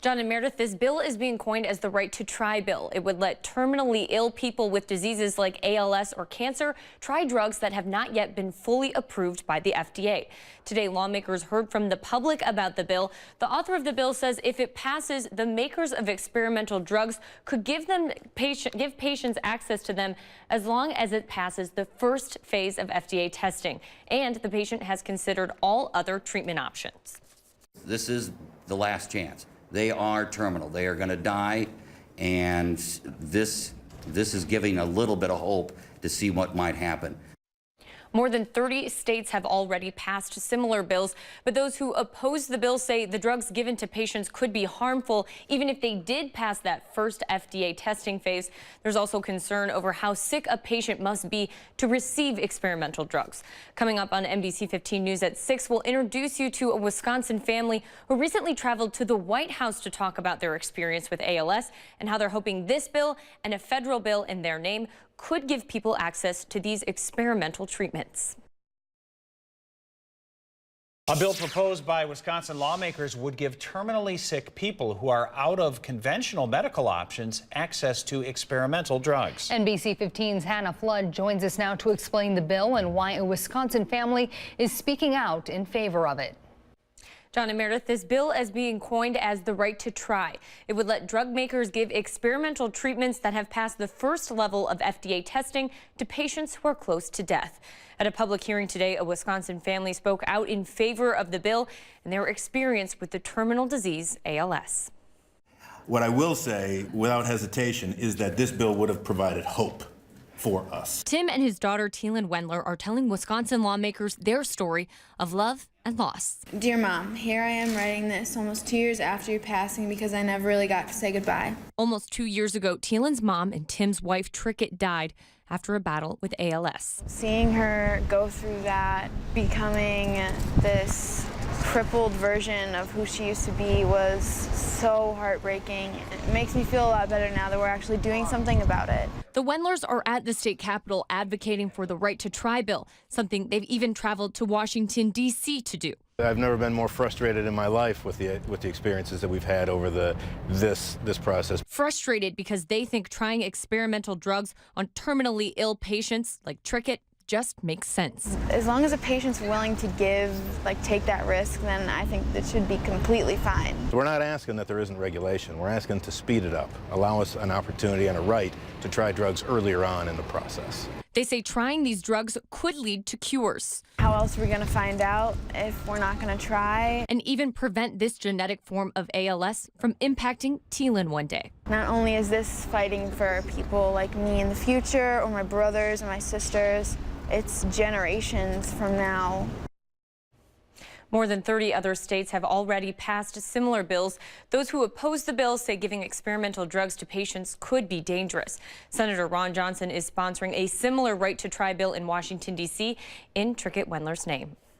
John and Meredith, this bill is being coined as the right to try bill. It would let terminally ill people with diseases like ALS or cancer try drugs that have not yet been fully approved by the FDA. Today, lawmakers heard from the public about the bill. The author of the bill says if it passes, the makers of experimental drugs could give patients access to them as long as it passes the first phase of FDA testing and the patient has considered all other treatment options. This is the last chance. They are terminal. They are going to die, and this is giving a little bit of hope to see what might happen. More than 30 states have already passed similar bills, but those who oppose the bill say the drugs given to patients could be harmful even if they did pass that first FDA testing phase. There's also concern over how sick a patient must be to receive experimental drugs. Coming up on NBC 15 News at 6, we'll introduce you to a Wisconsin family who recently traveled to the White House to talk about their experience with ALS and how they're hoping this bill and a federal bill in their name could give people access to these experimental treatments. A bill proposed by Wisconsin lawmakers would give terminally sick people who are out of conventional medical options access to experimental drugs. NBC 15's Hannah Flood joins us now to explain the bill and why a Wisconsin family is speaking out in favor of it. John and Meredith, this bill is being coined as the right to try. It would let drug makers give experimental treatments that have passed the first level of FDA testing to patients who are close to death. At a public hearing today, a Wisconsin family spoke out in favor of the bill and their experience with the terminal disease ALS. What I will say, without hesitation, is that this bill would have provided hope for us. Tim and his daughter, Teelan Wendler, are telling Wisconsin lawmakers their story of love and loss. Dear Mom, here I am writing this almost 2 years after your passing because I never really got to say goodbye. Almost 2 years ago, Teelan's mom and Tim's wife, Trickett, died after a battle with ALS. Seeing her go through that, becoming this crippled version of who she used to be was so heartbreaking. It makes me feel a lot better now that we're actually doing something about it. The Wendlers are at the state capitol advocating for the right to try bill, something they've even traveled to Washington, D.C. to do. I've never been more frustrated in my life with the experiences that we've had over this process. Frustrated because they think trying experimental drugs on terminally ill patients like Trickett just makes sense. As long as a patient's willing to take that risk, then I think it should be completely fine. We're not asking that there isn't regulation. We're asking to speed it up, allow us an opportunity and a right to try drugs earlier on in the process. They say trying these drugs could lead to cures. How else are we going to find out if we're not going to try? And even prevent this genetic form of ALS from impacting Teelan one day. Not only is this fighting for people like me in the future or my brothers and my sisters, it's generations from now. More than 30 other states have already passed similar bills. Those who oppose the bill say giving experimental drugs to patients could be dangerous. Senator Ron Johnson is sponsoring a similar right to try bill in Washington, D.C. in Trickett Wendler's name.